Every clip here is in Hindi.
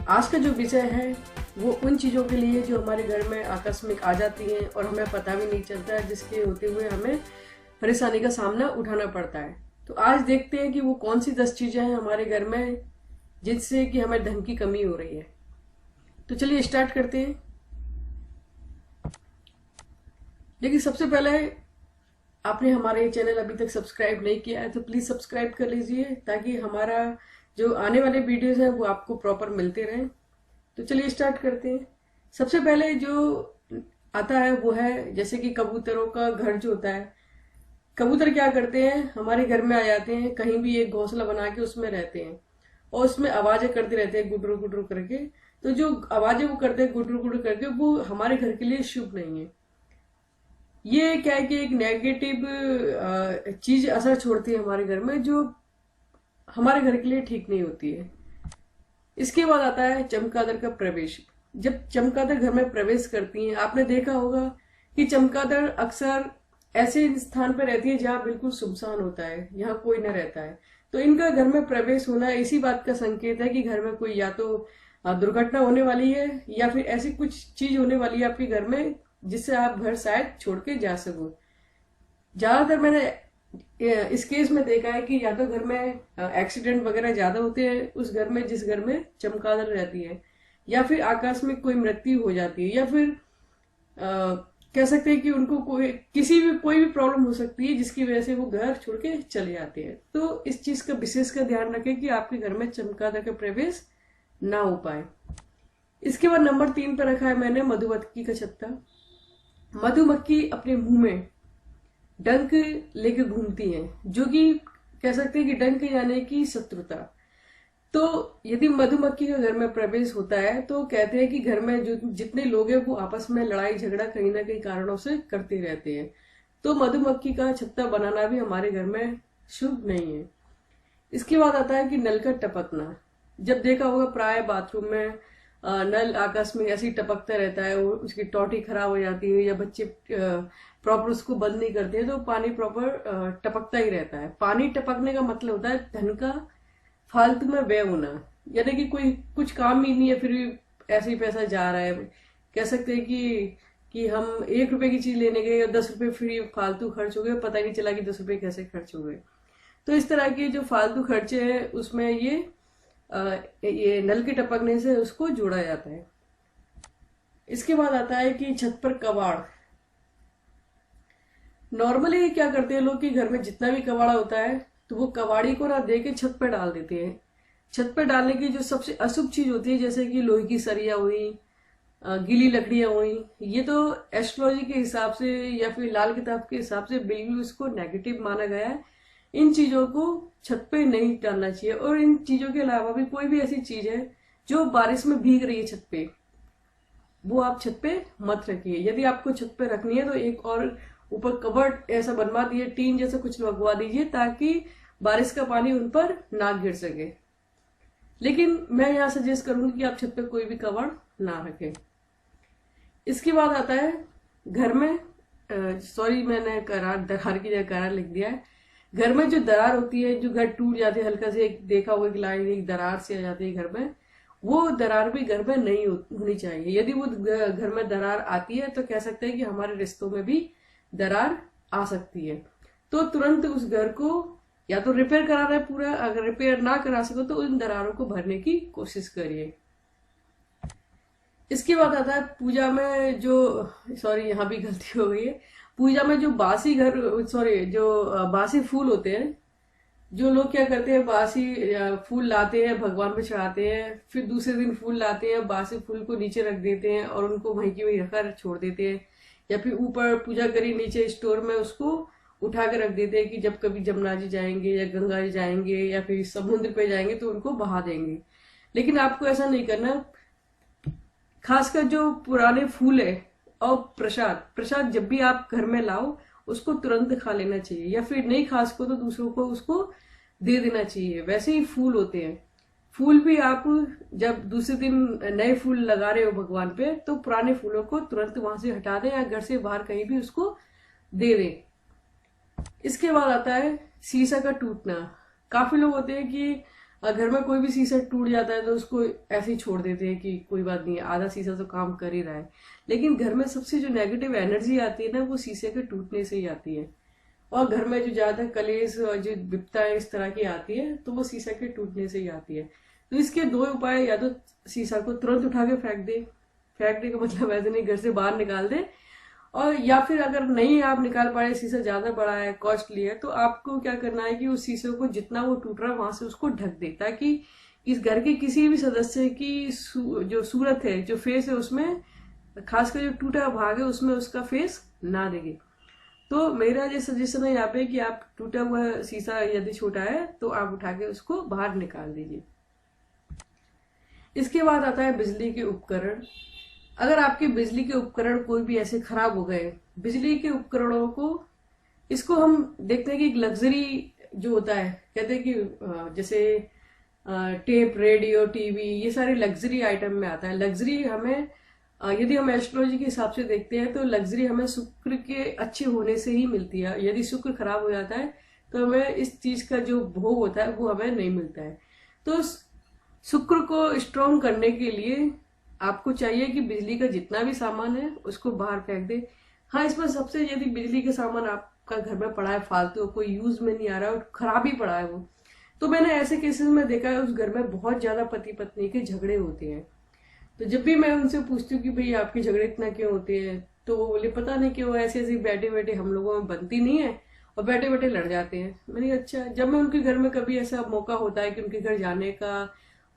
आज का जो विषय है वो उन चीज़ों के लिए जो हमारे घर में आकस्मिक आ जाती हैं और हमें पता भी नहीं चलता है, जिसके होते हुए हमें परेशानी का सामना उठाना पड़ता है। तो आज देखते हैं कि वो कौन सी 10 चीज़ें हैं हमारे घर में जिससे कि हमें धन की कमी हो रही है। तो चलिए स्टार्ट करते हैं। लेकिन सबसे पहले आपने हमारे चैनल अभी तक सब्सक्राइब नहीं किया है तो प्लीज़ सब्सक्राइब कर लीजिए, ताकि हमारा जो आने वाले वीडियोस हैं वो आपको प्रॉपर मिलते रहें। तो चलिए स्टार्ट करते हैं। सबसे पहले जो आता है वो है जैसे कि कबूतरों का घर जो होता है। कबूतर क्या करते हैं, हमारे घर में आ जाते हैं, कहीं भी एक घोंसला बना के उसमें रहते हैं और उसमें आवाजें करते रहते हैं गुडरू गुडरू करके। तो जो आवाजें वो करते हैं गुडरू गुडरू करके, वो हमारे घर के लिए शुभ नहीं है। ये क्या है कि एक नेगेटिव चीज असर छोड़ती है हमारे घर में, जो हमारे घर के लिए ठीक नहीं होती है। इसके बाद आता है चमगादड़ का प्रवेश। जब चमगादड़ घर में प्रवेश करती हैं, आपने देखा होगा कि चमगादड़ अक्सर ऐसे स्थान पर रहती है जहाँ बिल्कुल सुनसान होता है, यहाँ कोई न रहता है। तो इनका घर में प्रवेश होना इसी बात का संकेत है कि घर में कोई या तो दुर्घटना होने वाली है या फिर ऐसी कुछ चीज होने वाली है आपके घर में जिससे आप घर शायद छोड़ के जा सको। ज्यादातर मैंने इस केस में देखा है कि या तो घर में एक्सीडेंट वगैरह ज्यादा होते हैं उस घर में जिस घर में चमगादड़ रहती है, या फिर आकस्मिक कोई मृत्यु हो जाती है, या फिर कह सकते हैं कि उनको कोई भी प्रॉब्लम हो सकती है जिसकी वजह से वो घर छोड़ के चले जाते हैं। तो इस चीज का विशेष का ध्यान रखें कि आपके घर में चमगादड़ का प्रवेश ना हो पाए। इसके बाद नंबर 3 पर रखा है मैंने मधुमक्खी का छत्ता। मधुमक्खी अपने मुंह में डंक लेके घूमती हैं, जो कि कह सकते हैं कि डंक यानी कि शत्रुता। तो यदि मधुमक्खी का घर में प्रवेश होता है तो कहते हैं कि घर में जो जितने लोग हैं वो आपस में लड़ाई झगड़ा कहीं ना कहीं कारणों से करते रहते हैं। तो मधुमक्खी का छत्ता बनाना भी हमारे घर में शुभ नहीं है। इसके बाद आता है कि नल का टपकना। जब देखा होगा प्राय बाथरूम में नल आकस्मिक ऐसे ही टपकता रहता है, वो उसकी टोटी खराब हो जाती है या बच्चे प्रॉपर उसको बंद नहीं करते हैं तो पानी प्रॉपर टपकता ही रहता है। पानी टपकने का मतलब होता है धन का फालतू में व्यय होना, यानी कि कोई कुछ काम ही नहीं है फिर भी ऐसे ही पैसा जा रहा है। कह सकते हैं कि हम 1 रुपए की चीज लेने गए और 10 रुपए फ्री फालतू खर्च हो गए, पता नहीं चला कि 10 रुपए कैसे खर्च हो गए। तो इस तरह के जो फालतू खर्चे हैं उसमें ये नल के टपकने से उसको जोड़ा जाता है। इसके बाद आता है कि छत पर कबाड़। नॉर्मली क्या करते हैं लोग कि घर में जितना भी कबाड़ा होता है तो वो कबाड़ी को ना दे के छत पर डाल देते हैं। छत पर डालने की जो सबसे अशुभ चीज होती है, जैसे कि लोहे की सरिया हुई, गीली लकड़ियां हुई, ये तो एस्ट्रोलॉजी के हिसाब से या फिर लाल किताब के हिसाब से बिल्कुल इसको नेगेटिव माना गया है। इन चीजों को छत पे नहीं डालना चाहिए। और इन चीजों के अलावा भी कोई भी ऐसी चीज है जो बारिश में भीग रही है छत पे, वो आप छत पे मत रखिए। यदि आपको छत पे रखनी है तो एक और ऊपर कवर्ड ऐसा बनवा दिए, टीन जैसा कुछ लगवा दीजिए, ताकि बारिश का पानी उन पर ना गिर सके। लेकिन मैं यहाँ सजेस्ट करूंगी कि आप छत पे कोई भी कवर ना रखें। इसके बाद आता है घर में सॉरी मैंने दरार की जगह करार लिख दिया है। घर में जो दरार होती है, जो घर टूट जाते हैं हल्का से, एक देखा होगा कि लाइन एक दरार से आ जाती है घर में, वो दरार भी घर में नहीं होनी चाहिए। यदि वो घर में दरार आती है तो कह सकते हैं कि हमारे रिश्तों में भी दरार आ सकती है। तो तुरंत उस घर को या तो रिपेयर कराना है पूरा, अगर रिपेयर ना करा सको तो उन दरारों को भरने की कोशिश करिए। इसके बाद आता है पूजा में जो यहाँ भी गलती हो गई है। पूजा में जो बासी फूल होते हैं, जो लोग क्या करते हैं बासी फूल लाते हैं भगवान पे चढ़ाते हैं, फिर दूसरे दिन फूल लाते हैं, बासी फूल को नीचे रख देते हैं और उनको वहीं की वहीं रखकर छोड़ देते हैं, या फिर ऊपर पूजा करी नीचे स्टोर में उसको उठा कर रख देते हैं कि जब कभी जमुना जी जाएंगे या गंगा जी जाएंगे या फिर समुद्र पे जाएंगे तो उनको बहा देंगे। लेकिन आपको ऐसा नहीं करना। खासकर जो पुराने फूल है और प्रसाद जब भी आप घर में लाओ उसको तुरंत खा लेना चाहिए, या फिर नहीं खा सको तो दूसरों को उसको दे देना चाहिए। वैसे ही फूल होते हैं, फूल भी आप जब दूसरे दिन नए फूल लगा रहे हो भगवान पे तो पुराने फूलों को तुरंत वहां से हटा दें या घर से बाहर कहीं भी उसको दे दें। इसके बाद आता है शीशा का टूटना। काफी लोग होते हैं कि घर में कोई भी शीशा टूट जाता है तो उसको ऐसे ही छोड़ देते हैं कि कोई बात नहीं, आधा शीशा तो काम कर ही रहा है। लेकिन घर में सबसे जो नेगेटिव एनर्जी आती है ना, वो शीशे के टूटने से ही आती है। और घर में जो ज्यादा कलेश और जो विपत्ताएं इस तरह की आती है तो वो शीशा के टूटने से ही आती है। तो इसके दो उपाय, या तो शीशा को तुरंत उठा के फेंक दे, फेंकने का मतलब ऐसे नहीं, घर से बाहर निकाल दे। और या फिर अगर नहीं आप निकाल पा रहे, शीशा ज्यादा बड़ा है, कॉस्टली है, तो आपको क्या करना है कि उस शीशे को जितना वो टूट रहा है वहां से उसको ढक दे, ताकि इस घर के किसी भी सदस्य की जो सूरत है, जो फेस है, उसमें खासकर जो टूटा भाग है उसमें उसका फेस ना दिखे। तो मेरा ये सजेशन है यहाँ पे कि आप टूटा हुआ शीशा यदि छोटा है तो आप उठा के उसको बाहर निकाल दीजिए। इसके बाद आता है बिजली के उपकरण। अगर आपके बिजली के उपकरण कोई भी ऐसे खराब हो गए, बिजली के उपकरणों को, इसको हम देखते हैं कि एक लग्जरी जो होता है, कहते हैं कि जैसे टेप, रेडियो, टीवी, ये सारे लग्जरी आइटम में आता है। लग्जरी हमें यदि हम एस्ट्रोलॉजी के हिसाब से देखते हैं तो लग्जरी हमें शुक्र के अच्छे होने से ही मिलती है। यदि शुक्र खराब हो जाता है तो हमें इस चीज का जो भोग होता है वो हमें नहीं मिलता है। तो शुक्र को स्ट्रॉन्ग करने के लिए आपको चाहिए कि बिजली का जितना भी सामान है उसको बाहर फेंक दे। हाँ, इसमें सबसे, यदि बिजली का सामान आपका घर में पड़ा है फालतू, कोई यूज में नहीं आ रहा है और खराब ही पड़ा है वो, तो मैंने ऐसे केसेस में देखा है उस घर में बहुत ज्यादा पति पत्नी के झगड़े होते हैं। तो जब भी मैं उनसे पूछती हूँ कि भाई आपके झगड़े इतना क्यों होते हैं, तो वो बोले पता नहीं क्यों, ऐसे ऐसे बैठे बैठे हम लोगों में बनती नहीं है और बैठे बैठे लड़ जाते हैं। मैंने कहा अच्छा। जब मैं उनके घर में कभी ऐसा मौका होता है कि उनके घर जाने का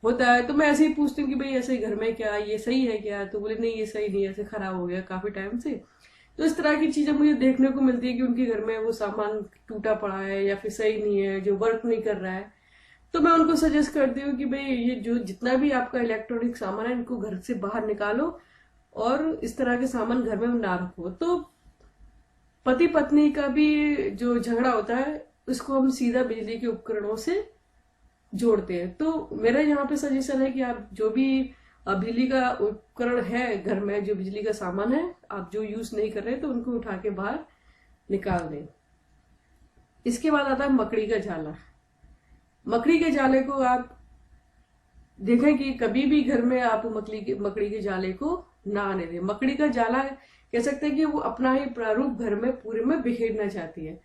होता है तो मैं ऐसे ही पूछती हूँ कि भाई ऐसे घर में क्या, ये सही है क्या, तो बोले नहीं ये सही नहीं है, ऐसे खराब हो गया काफी टाइम से। तो इस तरह की चीजें मुझे देखने को मिलती है कि उनके घर में वो सामान टूटा पड़ा है या फिर सही नहीं है, जो वर्क नहीं कर रहा है। तो मैं उनको सजेस्ट करती हूँ कि भाई ये जो जितना भी आपका इलेक्ट्रॉनिक सामान है इनको घर से बाहर निकालो और इस तरह के सामान घर में ना रखो। तो पति पत्नी का भी जो झगड़ा होता है उसको हम सीधा बिजली के उपकरणों से जोड़ते हैं। तो मेरा यहाँ पे सजेशन है कि आप जो भी बिजली का उपकरण है घर में, जो बिजली का सामान है आप जो यूज नहीं कर रहे तो उनको उठा के बाहर निकाल दें। इसके बाद आता है मकड़ी का जाला। मकड़ी के जाले को आप देखें कि कभी भी घर में आप मकड़ी के जाले को ना आने दें। मकड़ी का जाला कह सकते हैं कि वो अपना ही प्रारूप घर में पूरे में बिखेरना चाहती है।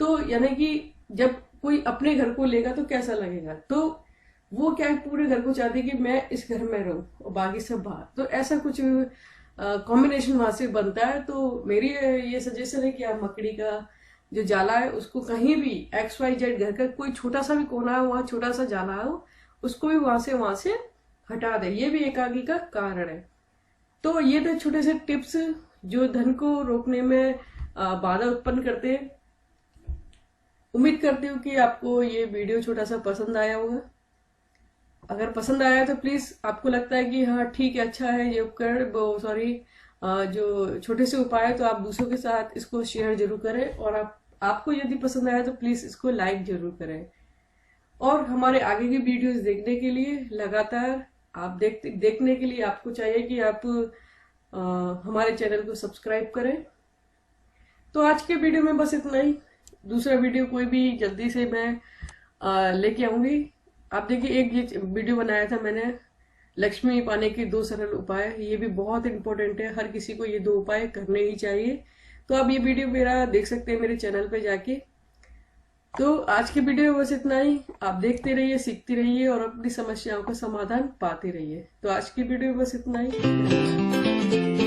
तो यानी कि जब कोई अपने घर को लेगा तो कैसा लगेगा, तो वो क्या है, पूरे घर को चाहती है कि मैं इस घर में रहूं और बाकी सब बाहर। तो ऐसा कुछ कॉम्बिनेशन वहां से बनता है। तो मेरी ये सजेशन है कि आप मकड़ी का जो जाला है उसको कहीं भी XYZ घर का कोई छोटा सा भी कोना है, वहां छोटा सा जाला हो, उसको भी वहां से हटा दे। ये भी एकाकी का कारण है। तो ये थे छोटे से टिप्स जो धन को रोकने में बाधा उत्पन्न करते हैं। उम्मीद करती हूँ कि आपको ये वीडियो छोटा सा पसंद आया होगा। अगर पसंद आया तो प्लीज, आपको लगता है कि हाँ ठीक है, अच्छा है ये उपकरण, जो छोटे से उपाय है, तो आप दूसरों के साथ इसको शेयर जरूर करें। और आपको यदि पसंद आया तो प्लीज इसको लाइक जरूर करें। और हमारे आगे की वीडियोस देखने के लिए, लगातार आप देखने के लिए आपको चाहिए कि आप हमारे चैनल को सब्सक्राइब करें। तो आज के वीडियो में बस इतना ही। दूसरा वीडियो कोई भी जल्दी से मैं लेके आऊंगी। आप देखिए, एक ये वीडियो बनाया था मैंने लक्ष्मी पाने के 2 सरल उपाय, ये भी बहुत इंपॉर्टेंट है, हर किसी को ये 2 उपाय करने ही चाहिए। तो आप ये वीडियो मेरा देख सकते हैं मेरे चैनल पे जाके। तो आज के वीडियो में बस इतना ही। आप देखते रहिए, सीखते रहिए और अपनी समस्याओं का समाधान पाते रहिए। तो आज की वीडियो में बस इतना ही।